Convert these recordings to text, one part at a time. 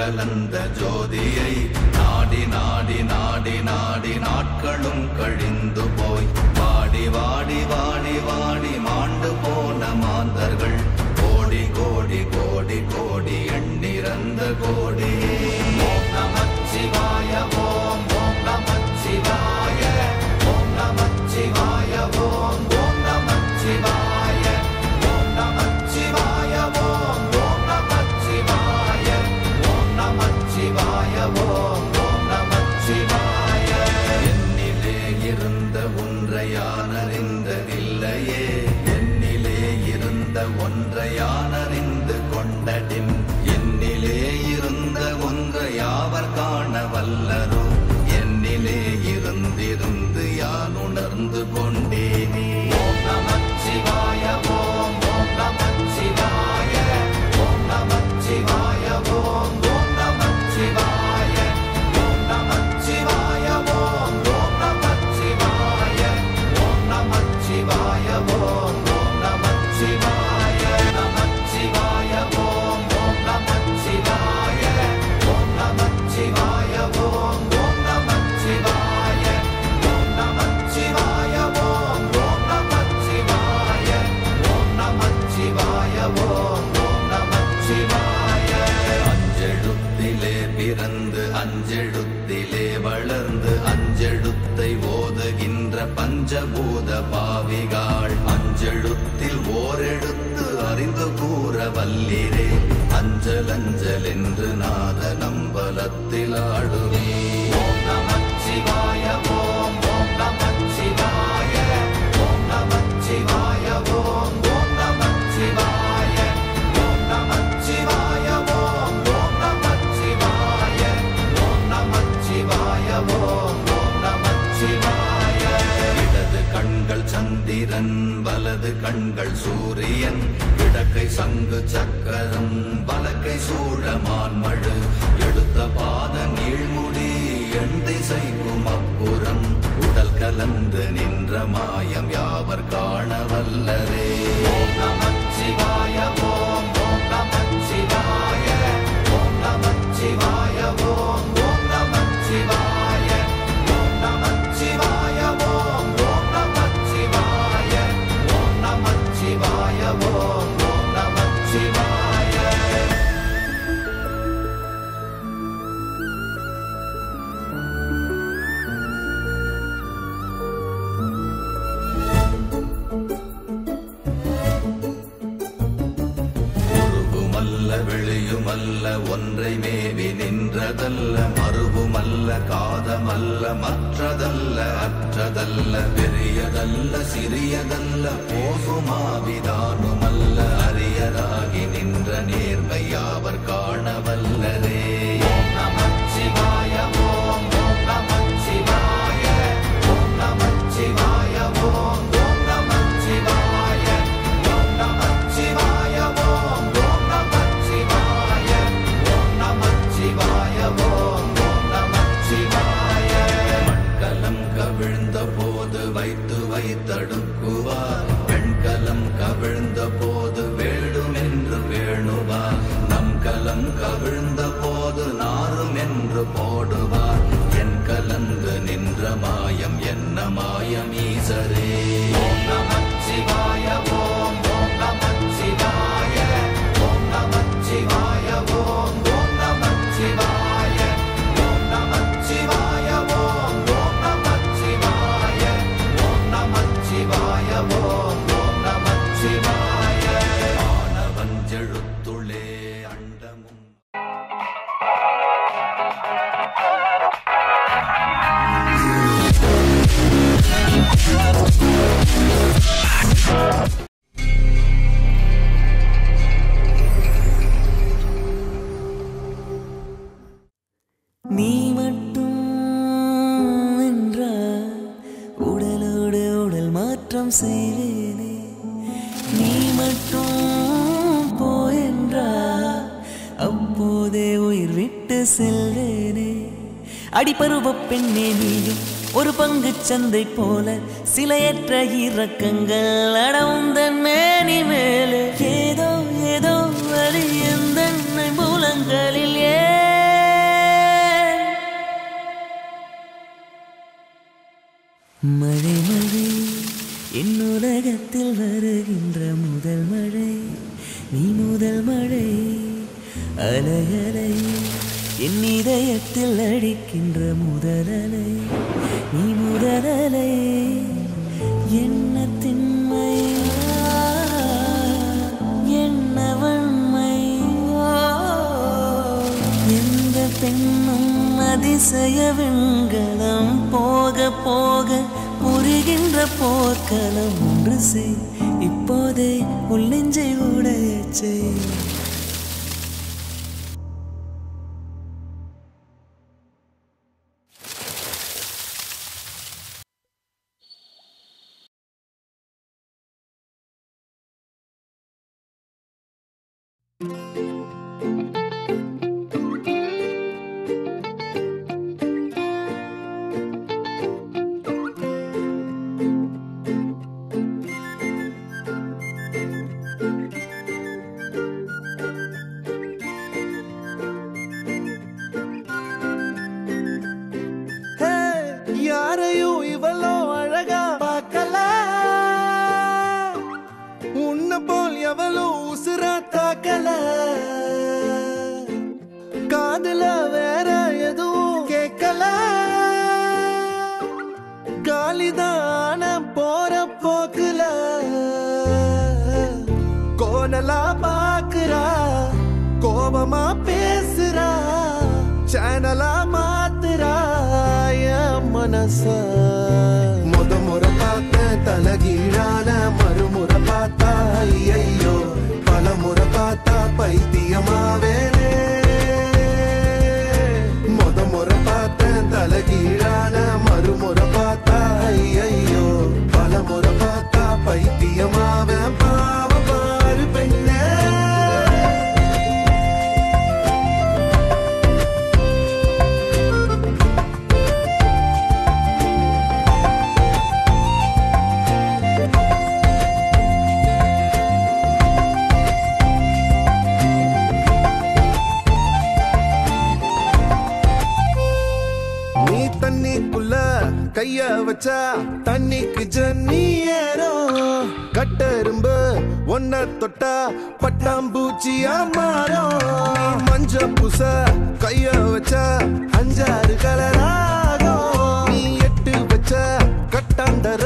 கலந்த ஜோதியை நாடி நாடி நாடி நாடி நாட்களும் கழிந்து போய் வாடி வாடி வாடி வாடி மாண்டு போன மாந்தர்கள் கோடி கோடி கோடி கோடி எண்ணிறந்த கோடி. ஓம் நமச்சிவாய ஓம் ஓம் நமச்சிவாய ஓம் நமச்சிவாய ஓம் ஓம் நமச்சிவாய ஓம் நமச்சிவாய ஓம் ஓம் நமச்சிவாய ஓம் நமச்சிவாய ஓம் ஓம் நமச்சிவாய. என்னிலே இருந்த ஒன்றை யான் அறிந்ததில்லையே, என்னிலே இருந்த ஒன்றை யான் அறிந்து கொண்டடின், என்னிலே இருந்த ஒன்றை யாவர் காண வல்லரோ, என்னிலே இருந்திருந்து யான் உணர்ந்து கொண்டேனே. ஓம் நமச்சிவாய ஓம் ஓம் நமச்சிவாய ஓம் நமச்சிவாய ஓம் ஓம் நமச்சிவாய ஓம் நமச்சிவாய ஓம் ஓம் நமச்சிவாய ஓம் நமச்சிவாய ஓம் ஓம் நமச்சிவாய. நமச்சிவாய ஓம் ஓம் நமச்சிவாய ஓம் நமச்சிவாய ஓம் ஓம் நமச்சிவாய ஓம் நமச்சிவாய ஓம் ஓம் நமச்சிவாய ஓம் நமச்சிவாய ஓம் ஓம் நமச்சிவாய. அஞ்செழுத்திலே பிறந்து அஞ்செழுத்திலே வளர்ந்து அஞ்செழுத்தை ஓதுகின்ற பஞ்சபூத பாவிகாள் அஞ்செழுத்தில் ஓரெழுத்து அறிந்து கூற வல்லிரே. அஞ்சல் அஞ்சல் என்று நாத நம்பலத்தில் ஆடுவே. ஓம் நமச்சிவாய ஓம் ஓம் நமச்சிவாய ஓம் நமச்சிவாய ஓம் ஓம் நமச்சிவாய ஓம் நமச்சிவாய ஓம் ஓம் நமச்சிவாய ஓம் நமச்சிவாய ஓம் ஓம் நமச்சிவாய. இடது கண்கள் சந்திரன் வலது கண்கள் சூரியன், இடக்கை சங்கு சக்கரம் வலக்கை சூழமான்மழு, எடுத்த பாத நீழ்முடி எண் திசைக்கும் அப்புறம், உடல் கலந்து நின்ற மாயம் யாவர் காண வல்லரே. ஓம் நமச்சிவாய ஓம் ஓம் நமச்சிவாய ஓம் நமச்சிவாய ஓம் ஓம் நமச்சிவாய ஓம் நமச்சிவாய ஓம் ஓம் நமச்சிவாய ஓம் நமச்சிவாய ஓம் ஓம் நமச்சிவாய. உருவுமல்ல வெளியுமல்ல ஒன்றை மேவி நின்றதல்ல, மறுவுமல்ல காதமல்ல மற்றதல்ல அற்றதல்ல, பெரியதல்ல சிறியதல்ல போகுமாவிதானுமல்ல, அரியராகி நின்ற நேர்மை யாவர் காண வல்லரே. ஓம் நமச்சிவாய ஓம் ஓம் நமச்சிவாய ஓம் நமச்சிவாய ஓம் ஓம் நமச்சிவாய ஓம் நமச்சிவாய ஓம் ஓம் நமச்சிவாய ஓம் நமச்சிவாய ஓம் ஓம் நமச்சிவாய. மண்கலம் கவிழ்ந்த போது வைத்து வைத்தடுக்குவார், பெண்கலம் கவிழ்ந்த போது வேடும் என்று வேணுவார், நம் கலம் கவிழ்ந்த போது நாரும் என்று போடுவார், என் கலந்து நின்ற மாயம் என்ன மாயம் ஈசரே. ஓம் நமச்சிவாய ஓம் ஓம் நமச்சிவாய ஓம் நமச்சிவாய ஓம் ஓம் நமச்சிவாய ஓம் நமச்சிவாய ஓம் ஓம் நமச்சிவாய ஓம் நமச்சிவாய ஓம் ஓம் நமச்சிவாய. ஆனவஞ்செழுத்துளே அண்டமும் நீ மட்டும் என்றால் உடலோடு உடல் மாற்றம் செய்வேனே, நீ மட்டும் போயென்றால் அப்போதே உயிர் விட்டு செல்வேனே. அடிபருவ பெண்ணே நீயும் ஒரு பங்கு சந்தை போல சிலையற்ற இறக்கங்கள் அடவுந்தன் மேனி மேலே ஏதோ ஏதோ வலி எந்த மூலங்களில் இதயத்தில் வருகின்ற முதல் மழை நீ முதல் மழை அலை அலை என் இதயத்தில் அடிக்கின்ற முதல் அலை நீ முதல் அலை என்ன திண்மை என்ன வன்மை எந்த பெண்ணும் அதிசய வெண்கலம் போக போக புரிகின்ற போர்க்களம் ஒன்று செய் இப்போதே உள்ளெஞ்சை உடையச் செய் யாரையும் இவளோ அழகா பார்க்கல உன்ன போல் எவளோ உசுரா தாக்கல காதுல வேற எதுவும் கேட்கல காலிதான போற போக்குல கோணலா பாக்குறா கோபமா பேசுறா சேனலா மாத்துறா மனச முறை பார்த்த தலகீழான மறுமுறை பார்த்தா ஐயோ பல முறை பார்த்தா பைத்தியமாவேனே முறை பார்த்த தலகீழான மறுமுறை பார்த்தா ஐயோ பல முறை பார்த்தா பைத்தியமாவே பாவ பாரு பெண்ணே தண்ணிக்குள்ள கைய வச்சா தண்ணிக்கு ஜன்னி ஏறும் கட்டெரும்பு ஒன்ன தொட்டா பட்டாம்பூச்சியா மாறும் மஞ்ச பூச கைய வச்சா 5-6 கலராகும் நீ எட்டு வச்ச கட்டாந்தர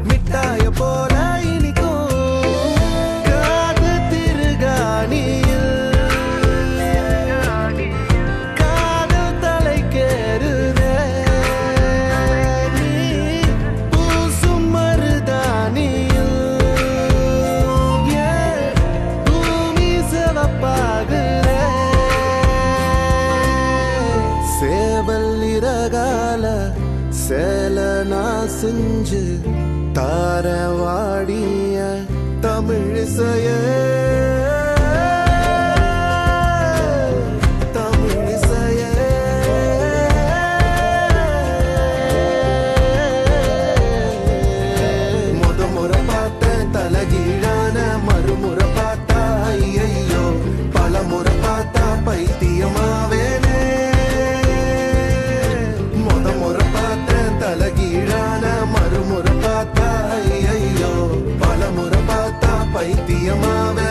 மிட்டாய போல இனிக்கும் காது திருகாணியில் காதல் தலைக்கேறு சேலனா செஞ்சு தாரவாடிய தமிழிசைய தமிழிசைய முறை பார்த்த தலகீழான மறுமுறை பார்த்தா ஐயோ பல முறை பார்த்தா பைத்தியமாவேனே தலகீழான மறுமுறை பார்த்தா ஐயோ பல முறை பார்த்தா பைத்தியமாவே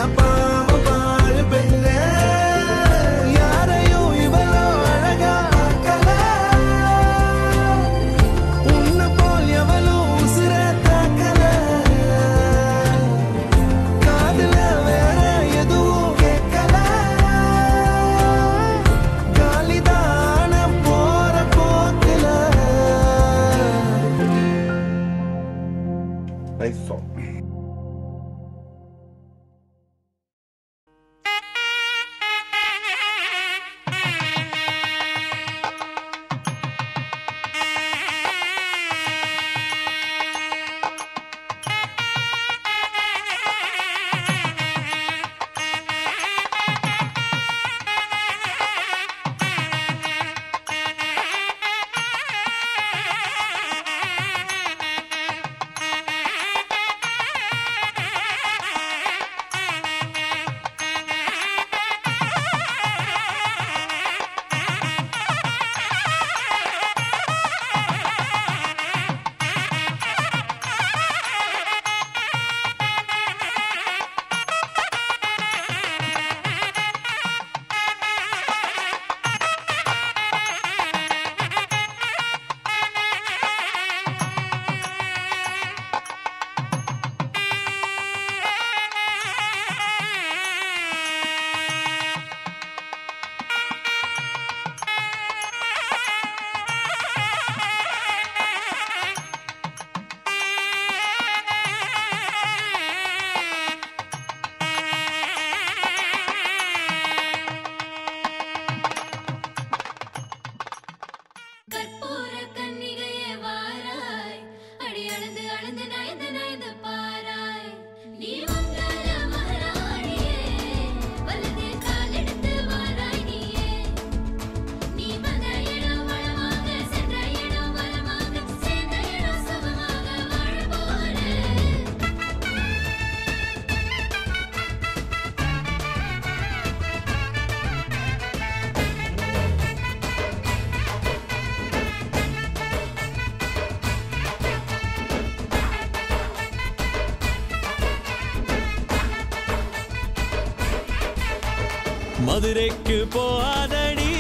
மதுரைக்கு போகாதடி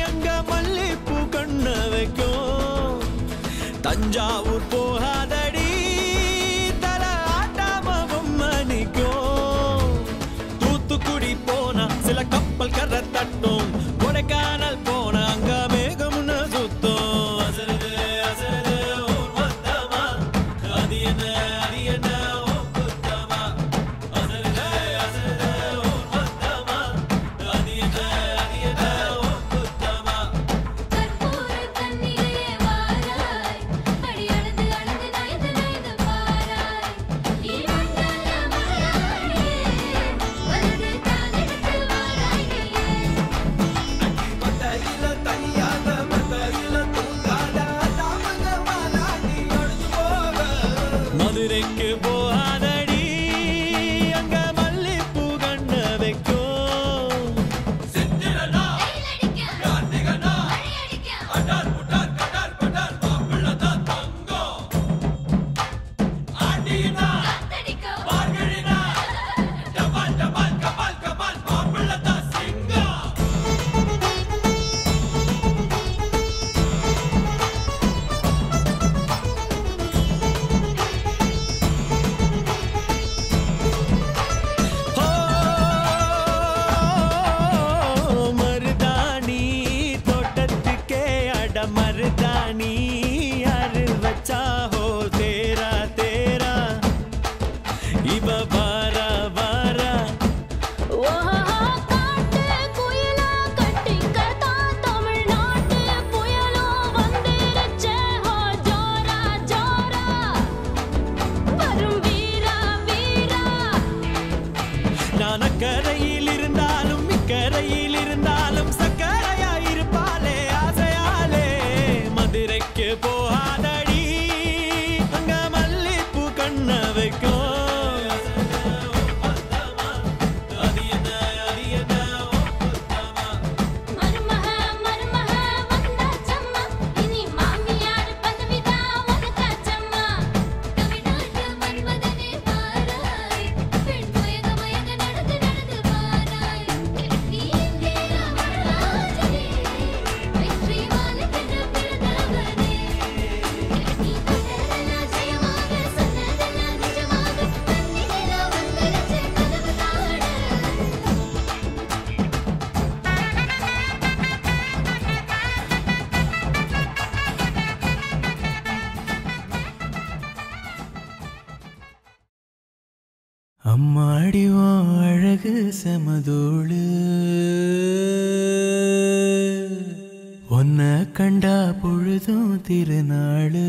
அங்க மல்லிப்பூ கண்ண வைக்கும். தஞ்சாவூர் போகாதடி தல ஆட்டாம பொம்மணிக்கும். தூத்துக்குடி போனா சில கப்பல் கரை தட்டும். கொடைக்கானல் போனா அங்க மேகம்னு சுத்தும். அசருது அசருது ஊர் மொத்தமா அது என்ன ஓ குத்தமா. அசருது அசருது ஊர் மொத்தமா அது என்ன ஓ குத்தமா. கற்பூர தண்ணீரே வாராய் அடி அழுது அழுது நயந்து நயந்து பாராய். நீ மண்டல மலையாடியே வலது காலெடுத்து வாராய் நீயே. மத்தையில தனியாக மத்தையில தூங்காத தாமங்க மாலாடி அழுது போக. மதுரைக்கு போகாதடி அங்க மல்லிப்பூ கண்ண வைக்கும். சித்திரனா வெயிலடிக்க கார்த்திகனா மழையடிக்க அடார் புடார் கடார் படார் மாப்பிள்ளதான் தங்கம். ஆண்டினா காத்தடிக்க மார்கழினா டபால் டபால் கபால் கபால் மாப்பிள்ளதான் சிங்கம். மருதாணி தோட்டத்துக்கே அட மருதாணி யாரு வச்சா ஹோ தேரா தேரா இவ வாரா வாரா. ஓஹோ காட்டு குயிலா கட்டிக்கதா தமிழ்நாட்டு புயலோ வந்திருச்சே ஹோ ஜோரா ஜோரா வரும் வீரா வீரா. நான் அக்கரையில் இருந்தாலும் இக்கரையில் இருந்தாலும் சக்கரையா இருப்பாளே ஆசையாலே. மதுரைக்கு போகாதடி அங்க மல்லிப்பூ கண்ண வைக்கும். அது என்ன ஓ குத்தமா. மருமக மருமக வந்தாச்சம்மா இனி மாமியார் பதவிதா உனக்காச்சம்மா. தமிழ்நாட்டு மன்மதனே பாராய் பெண் மயங்க மயங்க நடந்து நடந்து பாராய். நீ இந்தியா மகாராஜனே வெற்றி வாழுகின்ற பிரதமனே. நீ தொட்டதெல்லாம் ஜெயமாக சொன்னதெல்லாம் நிஜமாக தன்னிலா வந்துருச்சே கனவு தாட. அம்மாடி உன் அழகு செமதோளு உன்னை கண்டா பொழுதும் திருநாளு.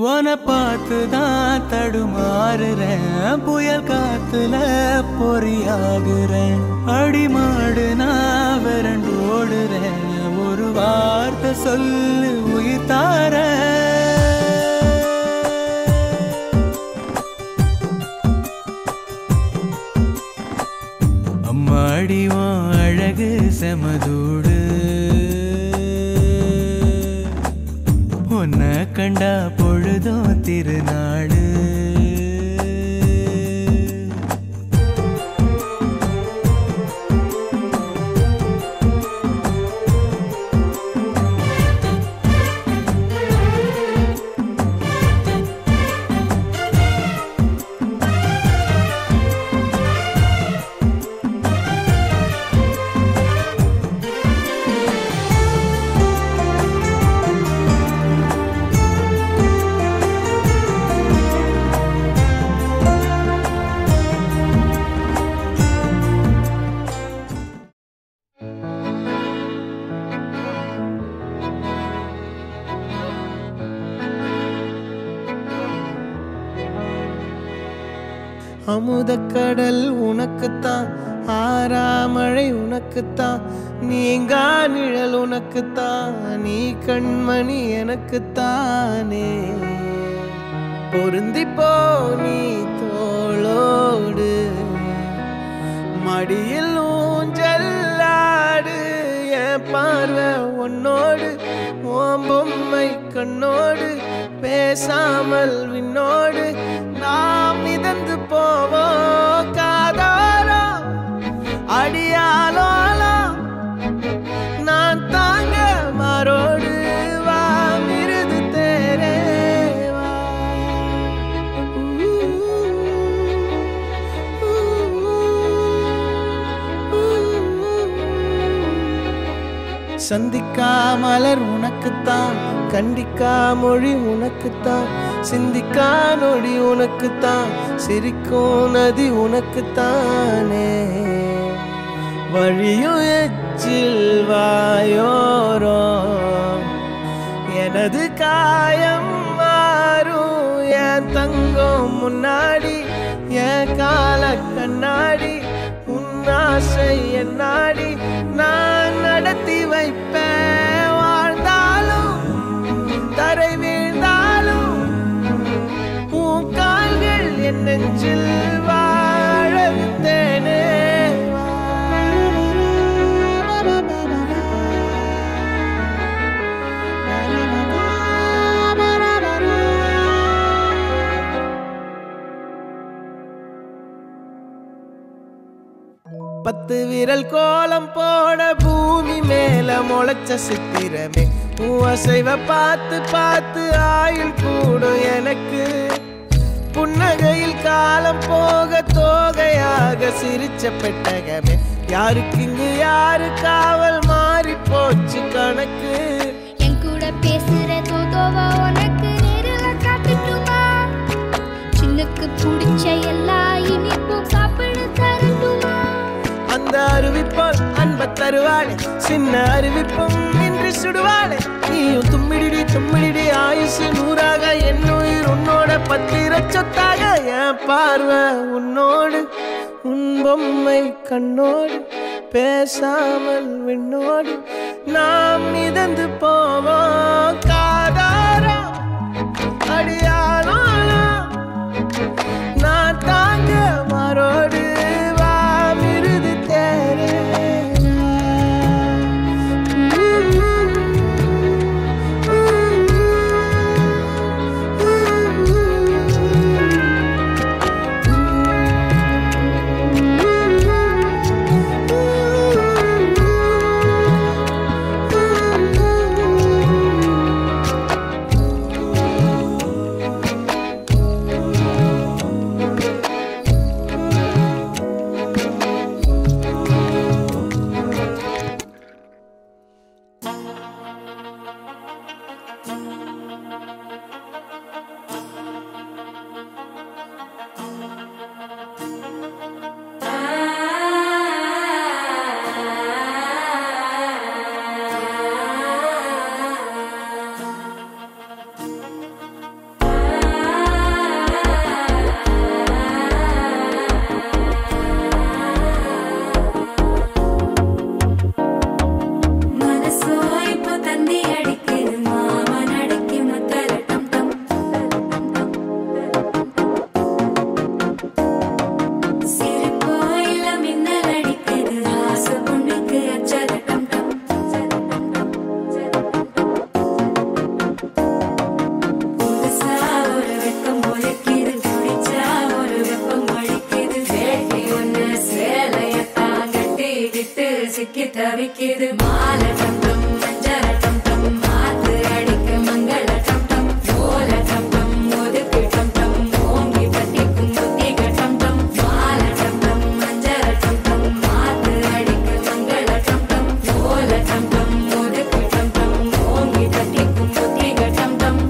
உன்னை பார்த்துதான் தடுமாறுறேன் புயல் காத்துல பொறியாகுறேன். அடிமாடு நான் விரண்டு ஓடுறேன் ஒரு வார்த்தை சொல்லு உயிர் தாரேன். அம்மாடி உன் அழகு செமதூடு உன்னை கண்டா பொழுதும் திருநாளு. அமுதக்கடல் உனக்குத்தான் ஆறாமழை உனக்குத்தான் நீங்கா நிழல் உனக்குத்தான் நீ கண்மணி எனக்குத்தானே பொருந்திப்போ நீ தோளோடு மடியில் ஊஞ்சல்லாடு என் பார்வை உன்னோடு ஓம் பொம்மை கண்ணோடு பேசாமல் விண்ணோடு நாம் மிதந்து போவோம் காதாரா அடியாலோலா நான் தாங்க மாறோடு வா மிருது தேரே வா சந்திக்கா மலர் உனக்குத்தான் கண்டிக்கா மொழி உனக்குத்தான் சிந்திக்கா நொடி உனக்குத்தான் சிரிக்கும் நதி உனக்குத்தானே வழியும் எச்சில் வாயோரம் எனது காயம் மாறும் என் தங்கம் முன்னாடி என் கால கண்ணாடி உன்னாசை என் நாடி நான் நடத்தி வைப்பேன் வாழ்ந்தாலும் தரை வீழ்ந்தாலும் உன் கால்கள் என் நெஞ்சில் வாழ விட்டேனே பத்து விரல் கோலம் போட பூமி மேல முளைச்ச சித்திரமே உன் அசைவ பார்த்து பார்த்து ஆயுள் கூடும் எனக்கு புன்னகையில் காலம் போக தோகையாக சிரிச்ச பெட்டகமே யாருக்கு இங்கு யாரு காவல் மாறி போச்சு கணக்கு என் கூட பேசுற தோதோவா உனக்கு நேரில் காட்டுட்டுமா சின்னுக்கு பிடிச்ச எல்லா இனிப்பும் சாப்பிட தரட்டுமா அந்த அறிவிப்பால் அன்ப தருவாளே சின்ன அறிவிப்பும் இன்று சுடுவாளே நீயும் தும்மிடி ஆயுசு நூறாக என் உயிர் உன்னோட பத்திர சொத்தாக என் பார்வை உன்னோடு உன் பொம்மை கண்ணோடு பேசாமல் விண்ணோடு நாம் மிதந்து போவோம் காதாரா அடியானோலா நான் தாங்க மாறோடு வா மிருது தேரே சிக்கி தவிக்கிது மாலை டம் டம் மஞ்சள டம் டம் மாத்து அடிக்க மங்கள டம் டம் ஓல டம் டம் ஒதுக்கு டம் டம் ஓங்கி பட்டிக்கும் புத்திக டம் டம் மாலை டம் டம் மஞ்சள டம் டம் மாத்து அடிக்க மங்கள டம் டம் ஓல டம் டம் ஒதுக்கு டம் டம் ஓங்கி பட்டிக்கும் புத்திக டம் டம்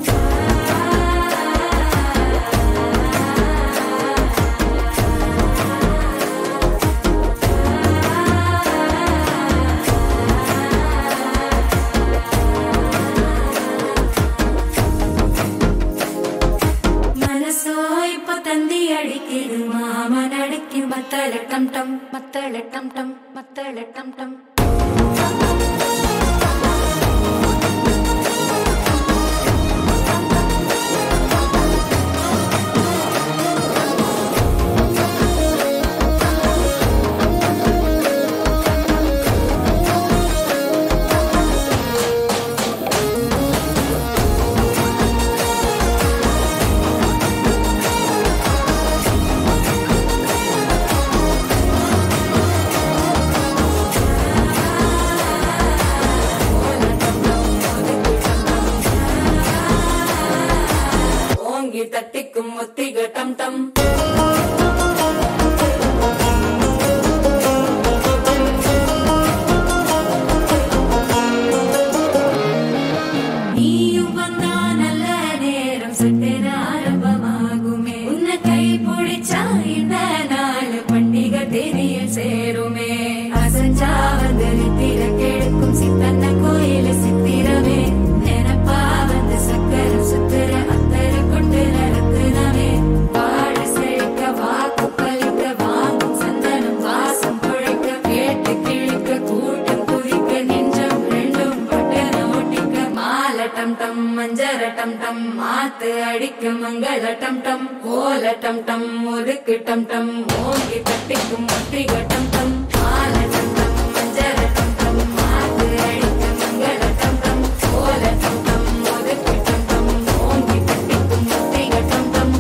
மத்தள டம் டம் மத்தள டம் டம் மத்தள டம் டம் நினைஞ்சா வந்து நித்திர கெடுக்கும் சித்தன்ன கோயில சித்திரமே நினைப்பா வந்து சக்கரம் சுத்துற அத்தர கொண்டு நடத்துனவே வாழ செழிக்க வாக்கு பலிக்க வாங்கும் சந்தனம் வாசம் குழைக்க கேட்டு கிழிக்க கூட்டம் குதிக்க நெஞ்சம் ரெண்டும் பட்டன ஒட்டிக்க மாலை டம் டம் மஞ்சர டம் டம் மாத்து அடிக்க மங்கள டம் டம் ஓல டம் டம் ஒதுக்கு டம் டம் ஓங்கி தட்டிக்கும் ஒட்டிக டம் டம் மாலை டம் டம் மஞ்சர டம் டம் மாத்து அடிக்க மங்கள டம் டம் ஓல டம் டம் ஒதுக்கு டம் டம் ஓங்கி தட்டிக்கும் ஒட்டிக டம் டம்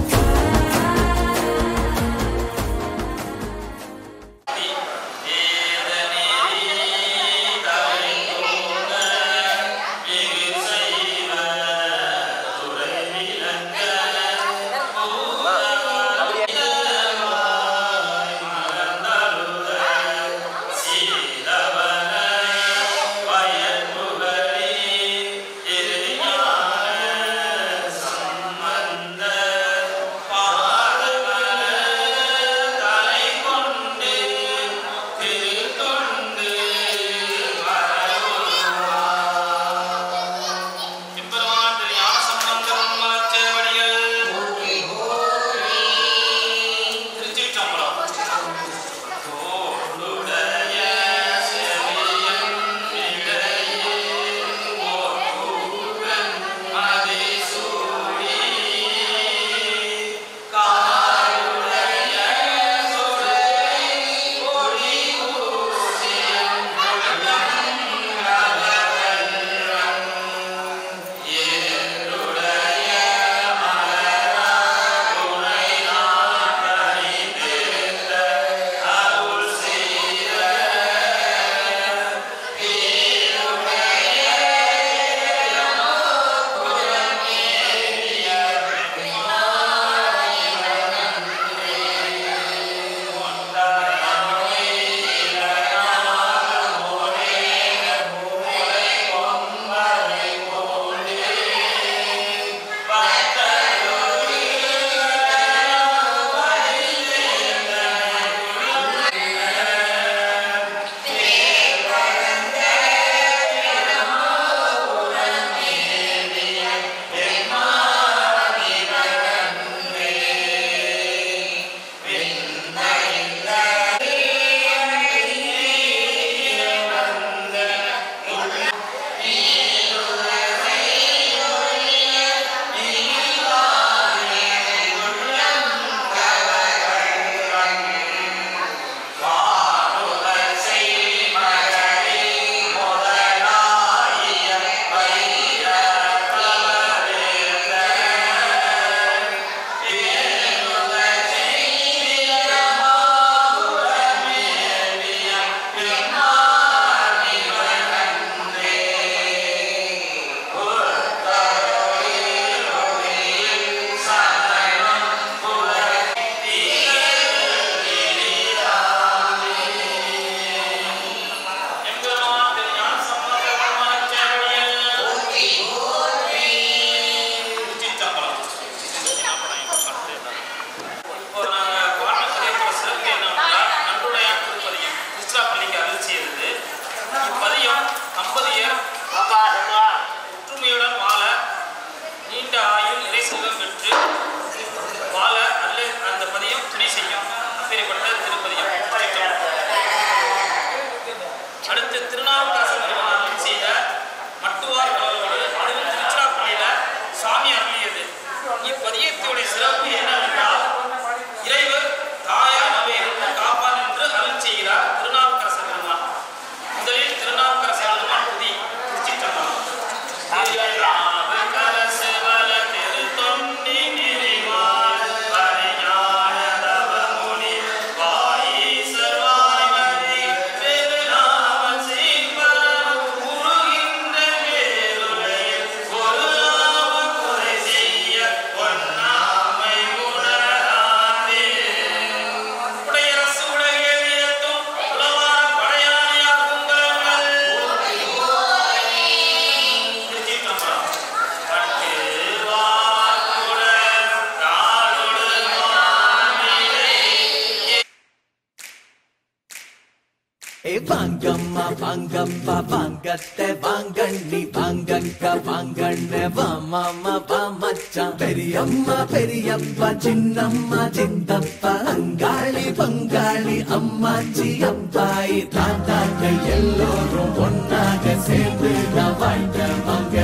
வாங்கம்மா வாங்கப்பா வாங்கத்தை வாங்கண்ணி வாங்கங்க வாங்கண்ண வா மாமா வா மச்சான் பெரியம்மா பெரியப்பா சின்னம்மா சித்தப்பா அங்காளி பங்காளி அம்மாச்சி அப்பாயி தாத்தாங்க எல்லோரும் ஒன்னாக சேர்ந்து நான் வாழ்ந்த வாங்க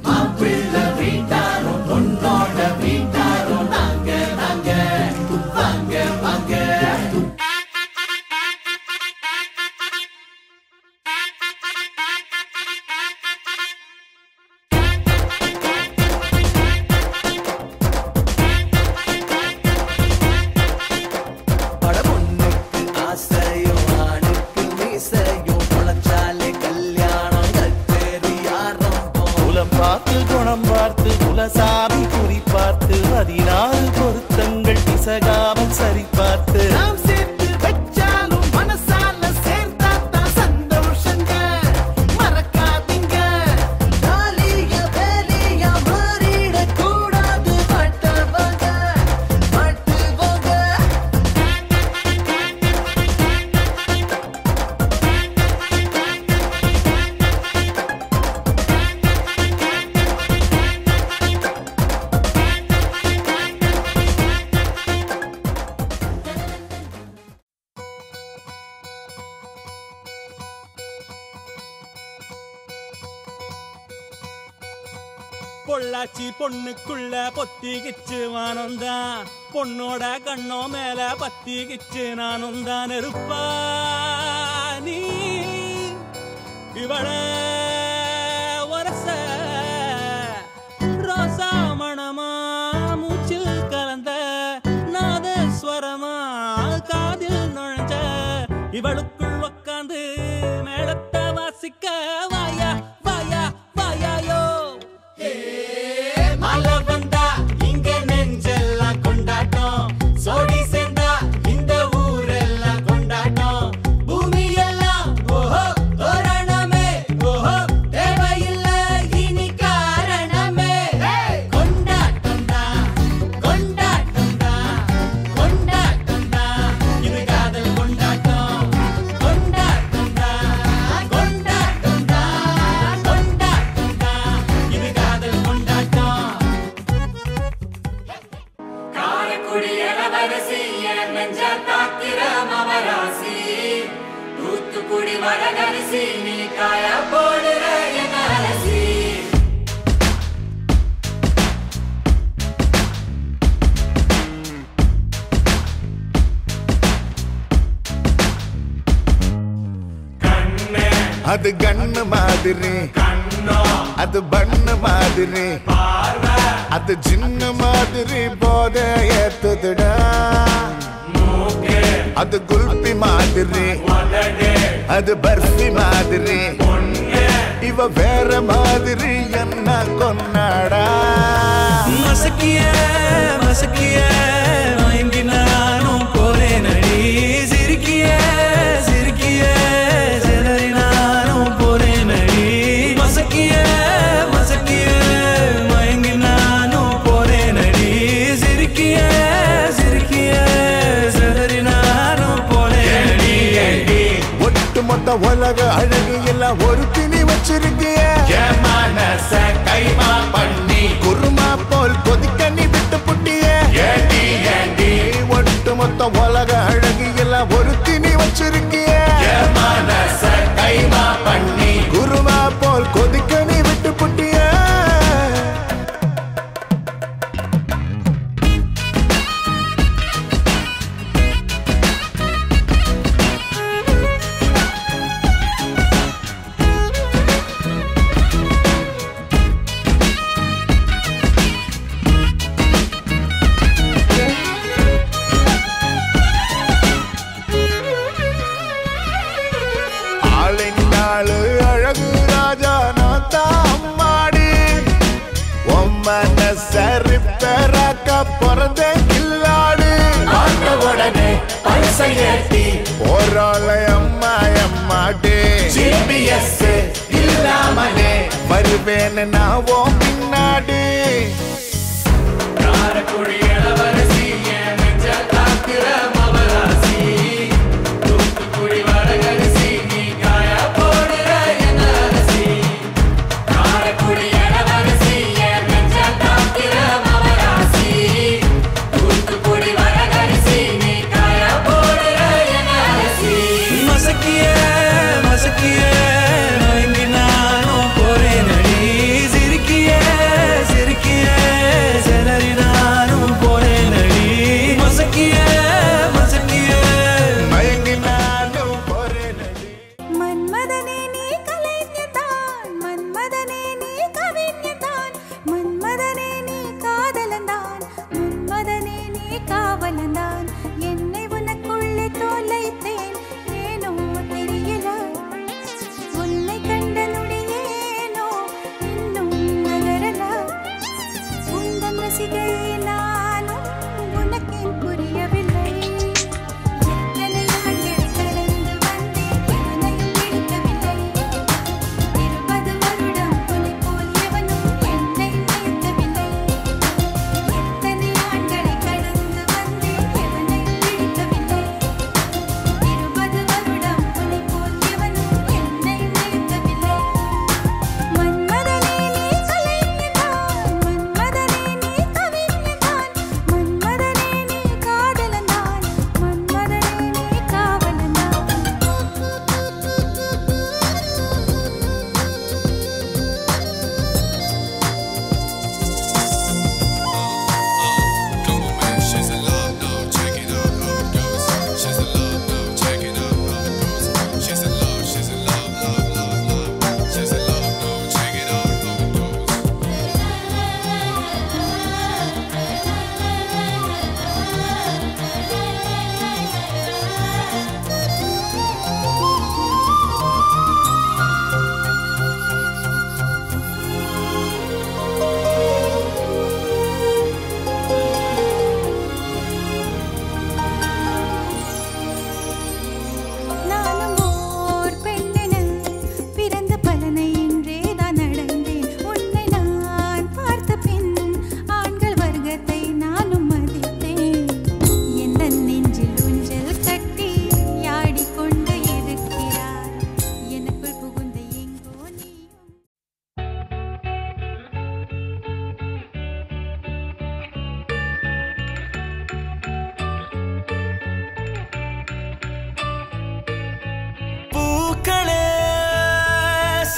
மாப்பிள்ளை வீட்டாரும் பொண்ணோட வீட்டாரும் நாங்க நாங்க வாங்க வாங்க குணம் பார்த்து குலசாமி குறி பார்த்து 16 பொருத்தங்கள் பிசகாமல் சரி பார்த்து நாம் சேர்த்து வச்சாலும் மனசால சேர்த்தாத்தான் சந்தோஷங்க மறக்காதீங்க தாலிய வேலிய மாறிட கூடாது மாட்டுவாங்க பொள்ளாச்சி பொண்ணுக்குள்ள பொத்திக்கிச்சு வானந்தான் பொண்ணோட கண்ணோ மேல பத்திக்கிச்சு நானும் தான் இருப்பா நீ இவள வரச ரோசா மணமா மூச்சில் கலந்த நாதஸ்வரமா காதில் நுழைஞ்ச இவளுக்குள் உக்காந்து மேளத்தை வாசிக்க வாயா வாயா வாயாயோ மழை வந்தா இங்க நெஞ்செல்லாம் கொண்டாட்டம் சோடி சேர்ந்தா இந்த ஊரெல்லாம் கொண்டாட்டம் பூமி எல்லாம் ஓஹோ தோரணமே ஓஹோ தேவையில்லை இனி காரணமே கொண்டாட்டம் தான் கொண்டாட்டம் தான் கொண்டாட்டம் தான் இது காதல் கொண்டாட்டம் கொண்டாட்டம் தான் கொண்டாட்டம் தான் கொண்டாட்டம் தான் இது காதல் கொண்டாட்டம் காரைக்குடி இளவரசி என் நெஞ்ச தாக்கிற மவராசி தூத்துக்குடி வடகரிசி நீ காய போடுற என் அரசி அது கண்ணு மாதிரி அது பண்ணு மாதிரி அது சின்ன மாதிரி போத ஏத்துதுடா அது குல்பி மாதிரி அது பர்ஃபி மாதிரி இவ வேற மாதிரி என்ன கொண்டாடா மசக்கிய மசக்கிய மயங்கி நானும் போறேன் அடி சிரிக்கிய சிரிக்கிய சிதறி நானும் போறேன் அடி மசக்கிய மசக்கிய மயங்கி நானும் போறேன் அடி சிரிக்கிய சிரிக்கிய சிதறி நானும் போறேன் அடி ஒட்டுமொத்த உலக அழகு எல்லாம் ஒரு திணி வச்சிருக்கிய மனச கைமா பண்ணி குருமா போல் கொதிக்க நீ விட்டு புட்டிய ஏண்டி ஏண்டி ஒட்டுமொத்த உலக அழகு எல்லாம் ஒரு திணி வச்சிருக்கிய மனச கைமா பண்ணி குருமா போல் கொதிக்க நீ விட்டு புட்டிய அழகு ராஜா நான் தான் மாடி சரி பெறாக்க பிறந்த கில்லாடு உடனே பைசை ஏத்தி போராளை அம்மா அம்மாடே ஜிபிஎஸ் இல்லாமலே வருவேன் நான் ஓ பின்னாடி காரக்குடி இளவரசி என் நெஞ்ச தாக்குற மவராசி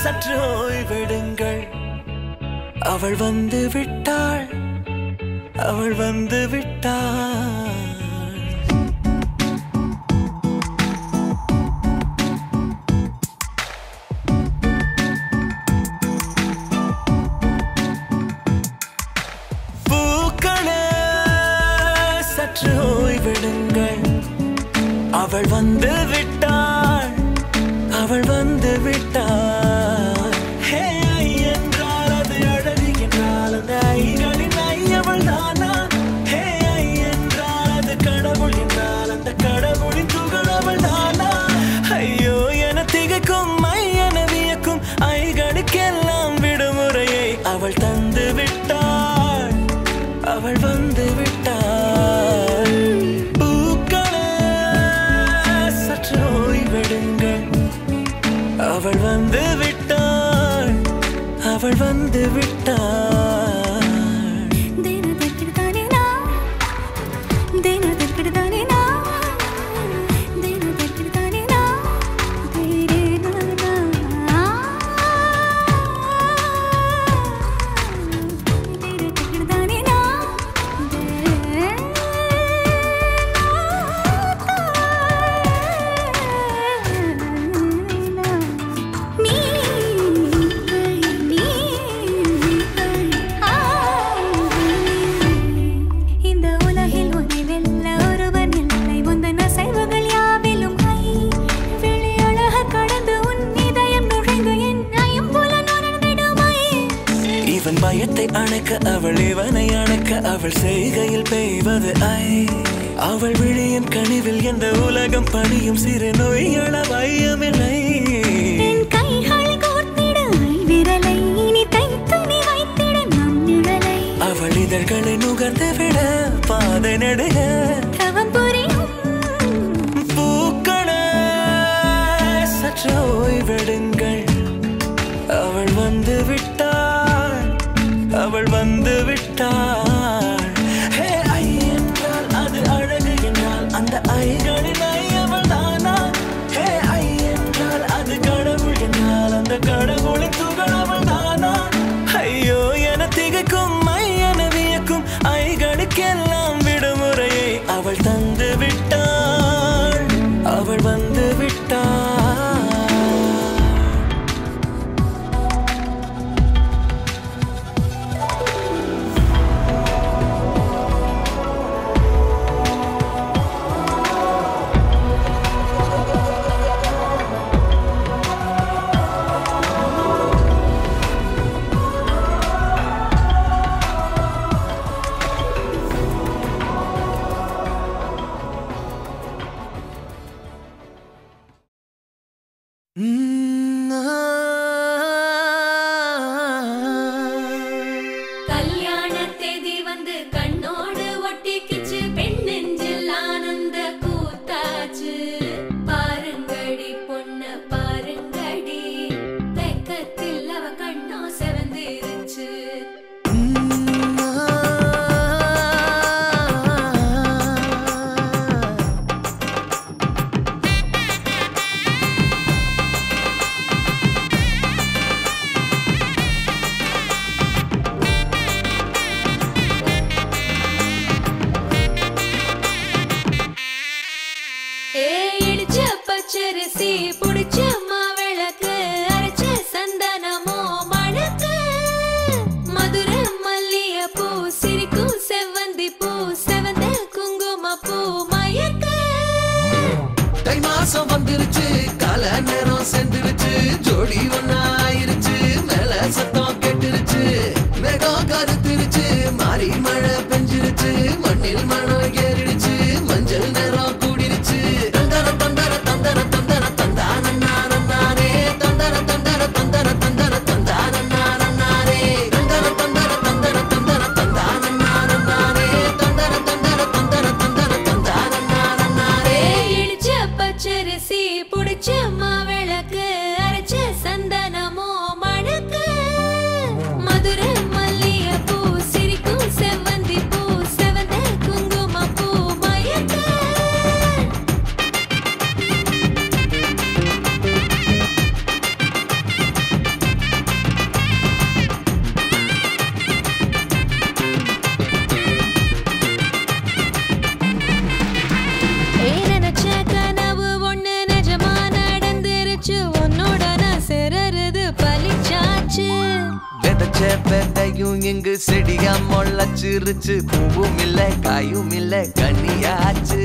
சற்று ஓய்வெடுங்கள் அவள் வந்து விட்டாள் அவள் வந்து விட்டாள் பூக்களே சற்று ஓய்வெடுங்கள் அவள் வந்து விட்டாள் அவள் வந்து விட்டாள் ஹே ஐ என்றால் அது அழகு என்றால் அந்த ஐகளின் ஐ அவள் தானா ஹே ஐ என்றால் அது கடவுள் என்றால் அந்த கடவுளின் துகள் அவள் தானா ஐயோ என திகைக்கும் ஐ என வியக்கும் ஐகளுக்கெல்லாம் விடுமுறையை அவள் தந்து விட்டாள் அவள் வந்து விட்டாள் பூக்களே சற்று ஓய்வெடுங்கள் அவள் வந்து விட்டாள் அவள் வந்து விட்டாள் பயத்தை அணைக்க அவள் இவனை அணைக்க அவள் செய்கையில் பெய்வது ஐ அவள் விழியின் கனிவில் எந்த உலகம் பணியும் சிறு நோய்கள வையமில்லை அவள் இதழ்களை நுகர்ந்து விட பாதை நடுக பூக்களே சற்று ஓய்வெடுங்கள் அவள் வந்து விட்டாள் அவள் வந்து விட்டாள் ஹே ஐ என்றால் அது அழகு என்றால் அந்த ஐகளின் ஐ அவள் தானா ஹே ஐ என்றால் அது கடவுள் என்றால் அந்த கடவுளின் துகள் அவள் தானா ஐயோ என திகைக்கும் ஐ என வியக்கும் ஐகளுக்கெல்லாம் விடுமுறையை அவள் தந்து விட்டாள் அவள் வந்து விட்டாள் கல்யாண தேதி வந்து கண்ணோடு ஒட்டிக்கிச்சு பெண் நெஞ்சில் ஆனந்த கூத்தாச்சு பாருங்கடி பொண்ண பாருங்கடி வெக்கத்தில் அவ கண்ணோ செவந்திருச்சு இடிச்ச பச்சரிசி புடிச்ச மாவிளக்கு அரைச்ச சந்தனமோ மணக்கு மதுர மல்லிய பூ சிரிக்கும் செவ்வந்தி பூ செவந்த குங்கும பூ மயக்க தை மாசம் வந்துருச்சு கால நேரம் சென்றுருச்சு ஜோடி ஒன்னாயிருச்சு மேல சத்தம் கேட்டுருச்சு மேகம் கருத்துருச்சு மாறி மழை பெஞ்சிருச்சு மண்ணில் மனம் ஏறிடுச்சு மஞ்சள் நேரம் கூடிருச்சு தந்தர தந்தர தந்தர தந்தர தந்தானே தந்தர தந்தர தந்தர தந்தர தந்தானே தந்தர தந்தர தந்தர தந்தர தந்தானே தந்தர தந்தர தந்தர தந்தர தந்தானே இடிச்ச பச்சரிசி புடிச்ச மாவிளக்கு அரைச்ச சந்தனமோ மணக்கு மதுர மல்லிய பூ விதையும் இங்கு செடியா முளைச்சிருச்சு பூவும் இல்ல காயும் இல்ல கனியாச்சு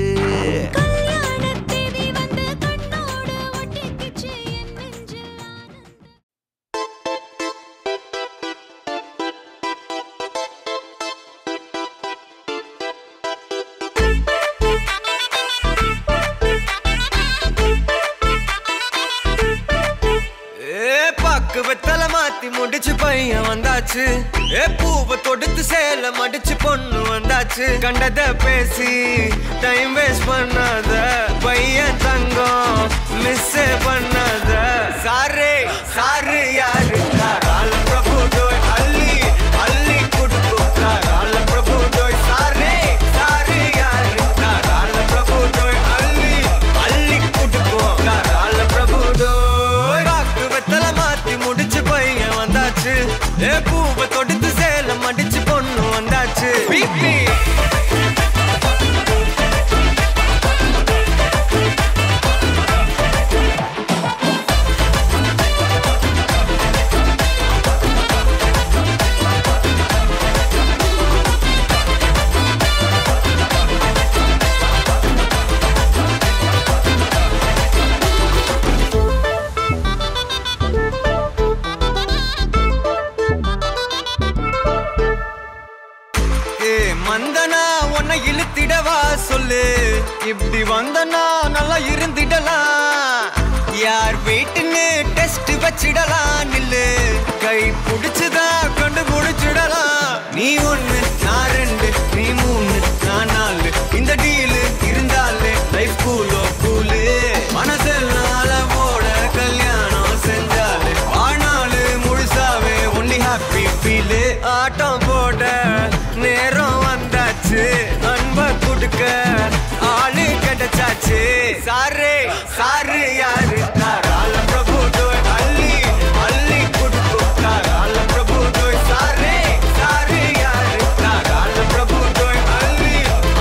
வெத்தல மாத்தி முடிச்சு பையன் வந்தாச்சு பூவை தொடுத்து சேல மடிச்சு பொண்ணு வந்தாச்சு கண்டத பேசி டைம் வேஸ்ட் பண்ணாத பையன் தங்கம் மிஸ் பண்ணாத சாரே சாரு யாரு கால பிரபு டோய் அள்ளி அள்ளி குடுக்கும் கால பிரபு டோய் சாரே சாரு யாரு கால பிரபு டோய் அள்ளி அள்ளி குடுக்கும் கால பிரபு டோய் பாக்கு வெத்தல மாத்தி முடிச்சு பையன் வந்தாச்சு பூவை தொடுத்து சேல மடிச்சு பொண்ணு வந்தாச்சு பிபி மந்தனா உன்னை இழுத்திடவா சொல்லு இப்படி வந்தனா நல்லா இருந்திடலாம் யார் வீட்டுன்னு டெஸ்ட் வச்சிடலாம் நில்லு கை புடிச்சுதா கண்டு முடிச்சிடலாம் நீ ஒண்ணு நான் ரெண்டு நீ மூணு நான் நாலு இந்த டீலு இருந்தாலே லைஃப் கூலோ கூலு மனசெல்லாம் அளவோட கல்யாணம் செஞ்சாலே ஆனாலு முழுசாவே ஒன்லி ஹாப்பி ஃபீலு ஆட்டம் போட நேரம் வந்தாச்சு அன்ப குடுக்க ஆளு கிடைச்சாச்சு சாரே சாரு யாரு கால பிரபு டோய் அள்ளி அள்ளி குடுக்கும் கால பிரபு டோய் சாரே சாரு யாரு கால பிரபு டோய் அள்ளி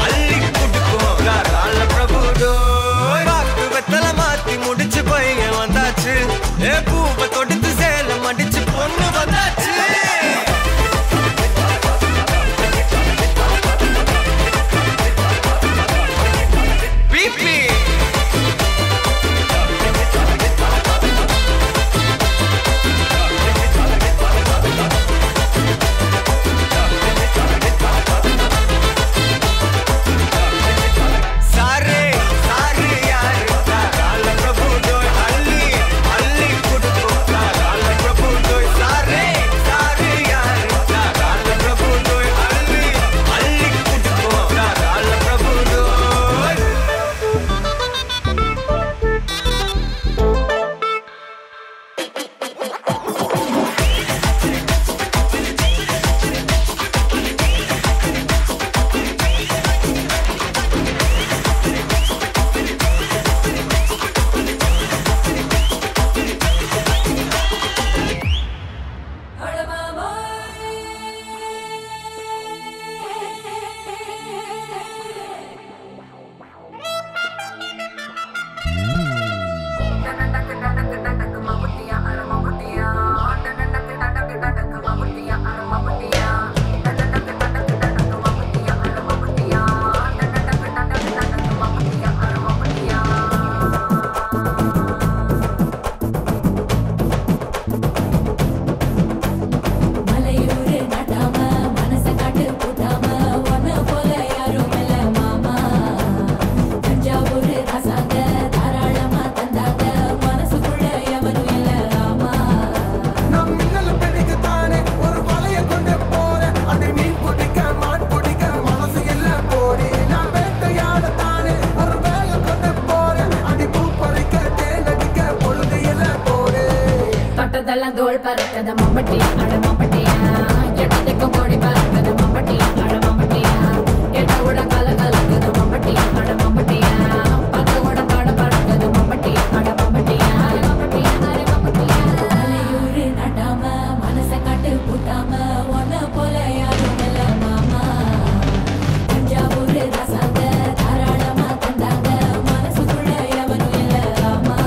அள்ளி குடுக்கும் கால பிரபு டோய் பாக்கு வெத்தல மாத்தி முடிச்சு பையன் வந்தாச்சு பூவை தொடுத்து சேல மடிச்சு பொண்ணு வந்தாச்சு தோள் பறக்கத மம்பட்டியா அட மம்பட்டியா எட்டத்துக்கும் கோடி பறக்கத மம்பட்டியா அட மம்பட்டியா எட்டோட கல கலக்குது மம்பட்டியா அட மம்பட்டியா பத்தோட பாட பறக்கது மம்பட்டியா அட மம்பட்டியா மம்பட்டியா அட மம்பட்டியா மலையூரு நடாம மனச காட்டு பூட்டாம ஒன்ன போல யாரும் இல்ல மாமா தஞ்சாவூர் ரசாங்க தாராளமா தந்தாங்க மனசுக்குள்ள எவனும் இல்ல ராமா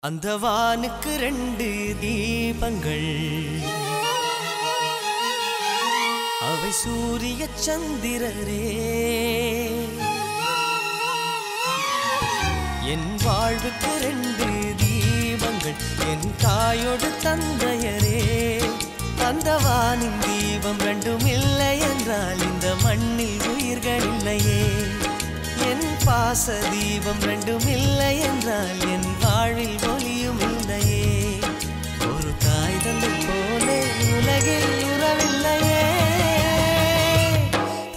அந்த வானுக்கு 2 தீபங்கள் அவை சூரிய சந்திரரே என் வாழ்வுக்கு 2 தீபங்கள் என் தாயோடு தந்தையரே அந்த வானின் தீபம் 2ம் இல்லை என்றால் இந்த மண்ணில் உயிர்கள் இல்லையே என் பாச தீபம் 2ம் இல்லை என்றால் என் வாழ்வில் ஒளியும் இல்லையே ஒரு தாய் தந்தை போலே உலகில் உறவில்லையே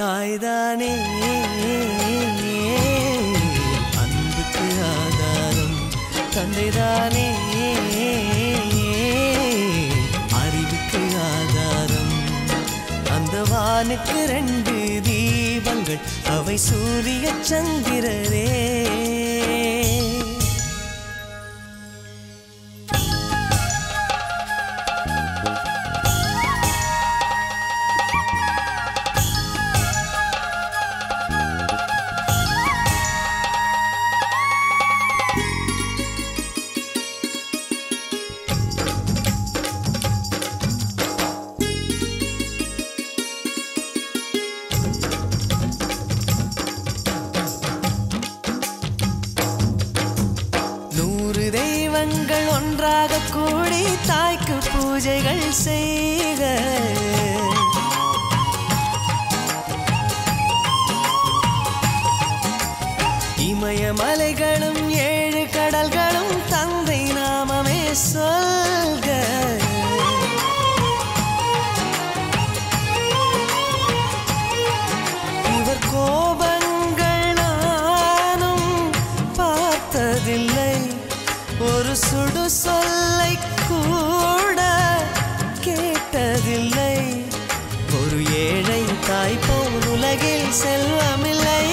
தாய்தானே அன்புக்கு ஆதாரம் தந்தைதானே அறிவுக்கு ஆதாரம் அந்த வானுக்கு 2 தீபங்கள் அவை சூரிய சந்திரரே ஒன்றாக கூடி தாய்க்கு பூஜைகள் செய்க இமயமலைகளும் 7 கடல்களும் தந்தை நாமமே சொல்க இவர் கோபங்கள் நானும் பார்த்ததில்லை ஒரு சுடு சொல்லை கூட கேட்டதில்லை ஒரு ஏழை தாய் போல் உலகில் செல்வமில்லை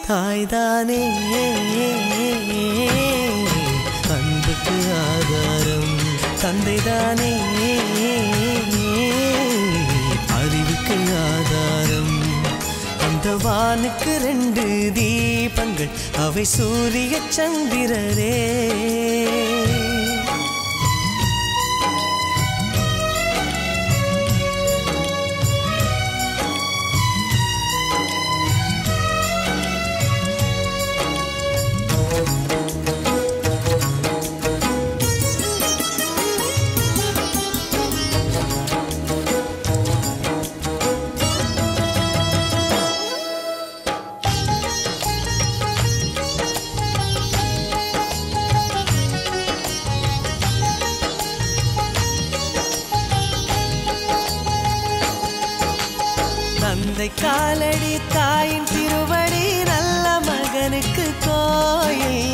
தாய்தானே அன்புக்கு ஆதாரம் தந்தைதானே அறிவுக்கு ஆதாரம் அந்த வானுக்கு 2 தீபங்கள் அவை சூரிய சந்திரரே தந்தை காலடி தாயின் திருவடி நல்ல மகனுக்கு கோயில்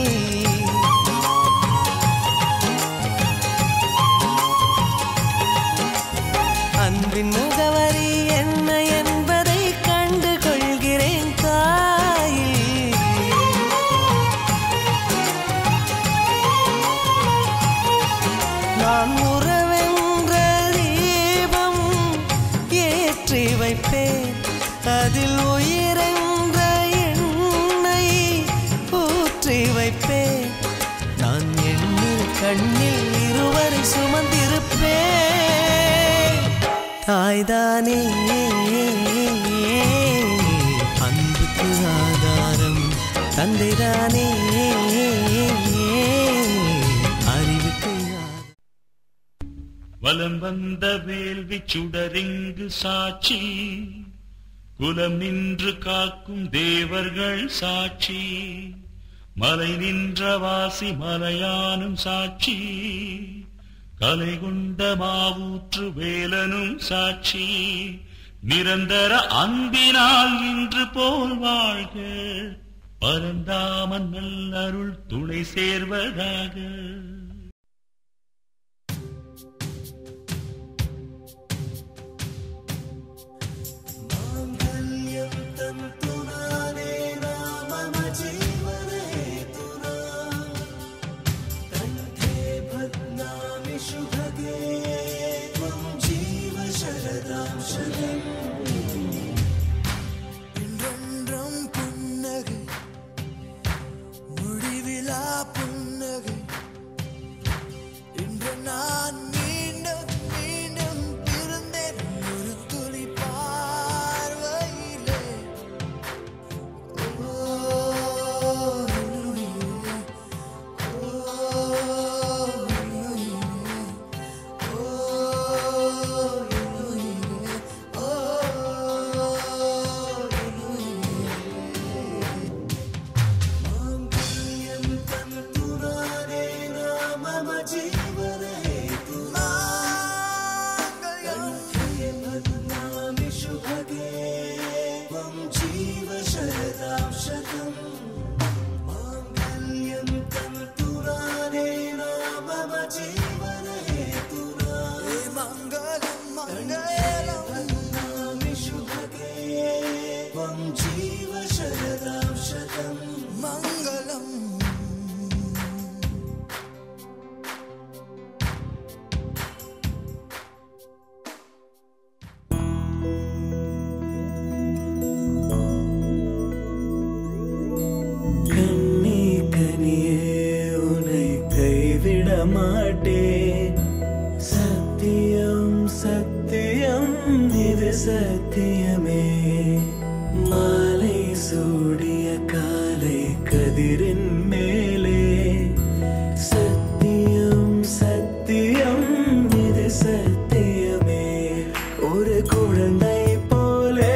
அன்பின் முகவரி என்ன என்பதை கண்டு கொள்கிறேன் தாய் நான் உறவென்ற தீபம் ஏற்றி வைப்பேன் அதில் உயிரென்ற எண்ணெய் ஊற்றி வைப்பேன் நான் எண்ணில் கண்ணில் இருவரை சுமந்திருப்பேன் தாய்தானே அன்புக்கு ஆதாரம் தந்தைதானே அறிவுக்கு வலம் வந்த வேள்வி சுடரிங்கு சாட்சி குலம் நின்று காக்கும் தேவர்கள் சாட்சி மலை நின்ற வாசி மலையானும் சாட்சி கலை கொண்ட மாவூற்று வேலனும் சாட்சி நிரந்தர அன்பினால் இன்று போல் வாழ்க பரந்தாமன் நல்லருள் துணை சேர்வதாக புன்னகை முடிவிலா புன்னகை இது சத்தியமே மாலை சூடிய காலை கதிரின் மேலே சத்தியம் சத்தியம் இது சத்தியமே ஒரு குழந்தை போலே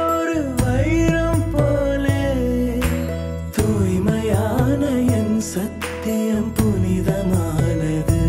ஒரு வைரம் போலே தூய்மையான என் சத்தியம் புனிதமானது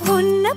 உன்னை